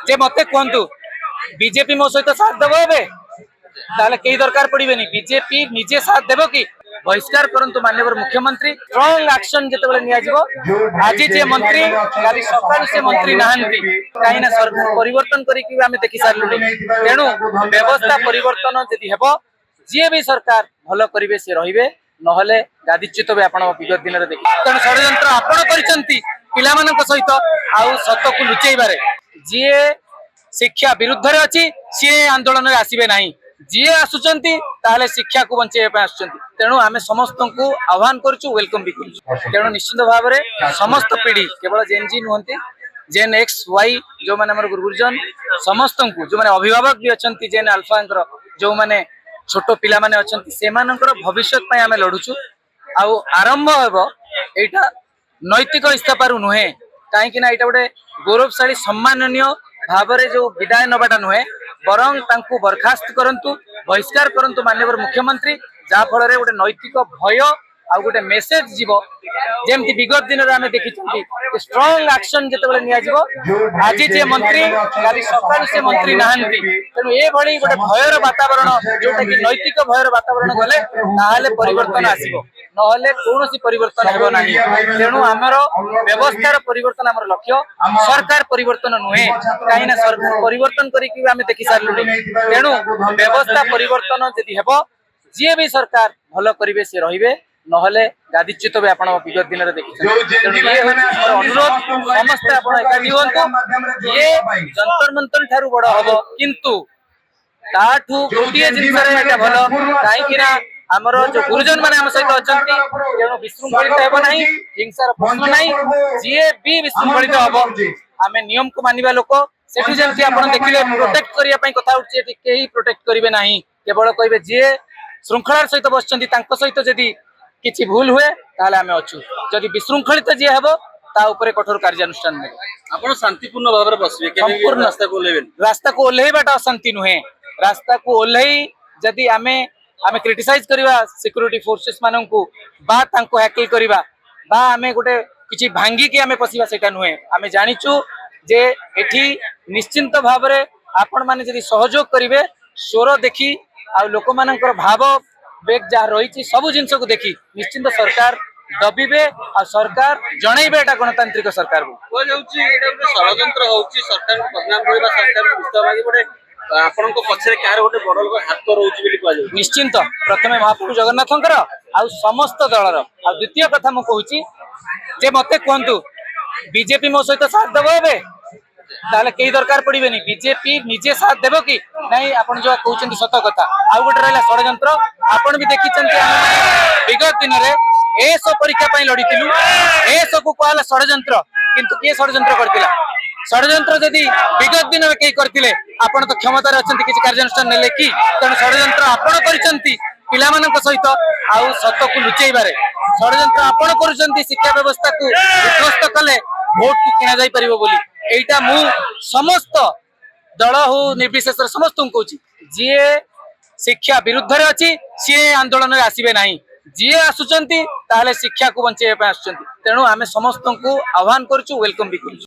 जे मते कहतु बीजेपी मो सहित साथ देव ए ताले कई दरकार पड़े बीजेपी निजे साथ देव कि बहिष्कार करंतु माननीय मुख्यमंत्री स्ट्रांग एक्शन जिते नियाजिबो आज जे मंत्री काली सकाळ से मंत्री नाहंती कहीं ना सरकार परिवर्तन करिकि आमे देखि सारलुनी तेणु व्यवस्था परिवर्तन जदि हेबो जे भी सरकार भलो करिवे से रहिबे नहले गादीच्युत भी आपण विगत दिन रे देखि तेणु षडयंत्र आपण करिसंती पिलामानक सहित आउ सत्य को लुचेइबारे जे शिक्षा विरुद्ध रे अछि से आंदोलन रे आसीबे नाही जी आसुचंती ताले शिक्षा को बंचेबे पे आसुचंती तेणु आमे समस्त को आह्वान करछु वेलकम भी करछु तेणु निश्चित भाव रे समस्त पीढ़ी केवल जेन जी नुहंती जेन एक्स वाई जो माने हमर गुरुजन समस्त को जो माने अभिभावक भी अछंती जेन अल्फांकर जो माने छोटो पिला माने अछंती से मानकर भविष्य पय आमे लढुछु आउ आरंभ हेबो एटा नैतिक इस्तापारु नुहे काहे कि ना एटा गोटे गौरवशाली सम्माननीय भावरे जो विदाय नबाटा नुहे बरं तांकु बरखास्त करंतु बहिष्कार करंतु माननीय मुख्यमंत्री जा फल रे गोटे नैतिक भय आ गोटे मेसेज जीवो जेमति विगत दिन रे आमे देखिछंती स्ट्रांग एक्शन जेतेबेले निया जीवो आज जे मंत्री काली सकाळ से मंत्री नाहंती तेनु ए भली गोटे भयर वातावरण जोटा कि नैतिक भयर वातावरण गले ताहाले परिवर्तन आसीबो नहले कोनोसी परिवर्तन हेबो नाही तेनु हमरो व्यवस्थार परिवर्तन हमर लक्ष्य सरकार परिवर्तन नुहे काहे ना सरकार परिवर्तन करिकि आमे देखि सारलुनी तेनु व्यवस्था परिवर्तन जदि हेबो जे भी सरकार भलो करिवे से रहिबे नहले गादीच्युत भी आपण विगत दिन रे देखि अनुरोध समस्त आपण एकाठी होंतु ये जंतर मंतर ठारू बड़ हबो किंतु ताठू गोटिए जिंस रे एटा भलो काहे कि ना हमरो जो गुरुजन माने हम सहित अछंती तेणु विशृंखलित हेबो नाही हिंसार प्रश्न नाही जे भी विशृंखलित हबो आमे नियम को मानिबा लोक सेठु जेंति आपण देखिले प्रोटेक्ट करिया पई कथा उठछि एटी केही प्रोटेक्ट करिवे नाही केवल कहबे जे श्रृंखलार सहित बसचंती तांको सहित जदी किछि भूल हुए ताले आमे अछु जदी विशृंखलित जे हेबो ता ऊपर कठोर कार्यानुष्ठान ने आपण शांतिपूर्ण भाव रे बसबे केबे रास्ता को ओल्हेबाटा अशांति नुहे रास्ता को ओल्हेई जदी आमे क्रिटिसाइज करिवा सिक्युरिटी फोर्सेस मानन को बा तांको हैकल करिवा बा आमे गोटे किछि भांगी के आमे पसिबा सेटा नुहे आमे जानिचु जे एठी निश्चिंत भाव रे आपण माने जदी सहयोग करिवे स्वर देखि आ लोक मानकर भाव बेग जा रही सबु जिनस को देखी निश्चिंत सरकार दबिबे आ सरकार जणैबे एटा गणतांत्रिक सरकार को जाउची एटा गोटे षडयंत्र होउची सरकार को बदनाम करबा सरकार को इस्तावा मागी गोटे आपण को पछरे कार गोटे बडल को हाथ रहउची बोली कहै निश्चिंत प्रथमे महाप्रभु जगन्नाथंकर आ समस्त दलर आ द्वितीय कथा म कहूची जे मते कहंतु बीजेपी मो सहित साथ देबो एबे ताले कई दरकार पड़े बीजेपी निजे साथ देव कि नहीं आपण जो कहउचंती सत कथा आ गोटे रहला षडयंत्र आपण भी देखिचंती विगत दिन रे एसो परीक्षा पई लड़ीतिलु एसो को कहला षडयंत्र किंतु के षडयंत्र करतिला षडयंत्र जदी विगत दिन रे के करतिले आपण तो क्षमता रे अछंती किछि कार्यानुष्ठान नेले कि तेणु षडयंत्र आपण करिसंती पिला मानक सहित आउ सत्य को लुचेइबारे षडयंत्र आपण करूचंती शिक्षा व्यवस्था को विध्वस्त कले वोट को किना जाई परिबो बोली एटा मु समस्त दल हो निर्विशेष समस्त को जी शिक्षा विरुद्ध रे अछि से आंदोलन रे आसीबे नाही जी आसुचंती ताले शिक्षा को बंचेबे पे आसुचंती तेणु आमे समस्त को आह्वान करछु वेलकम भी करछु।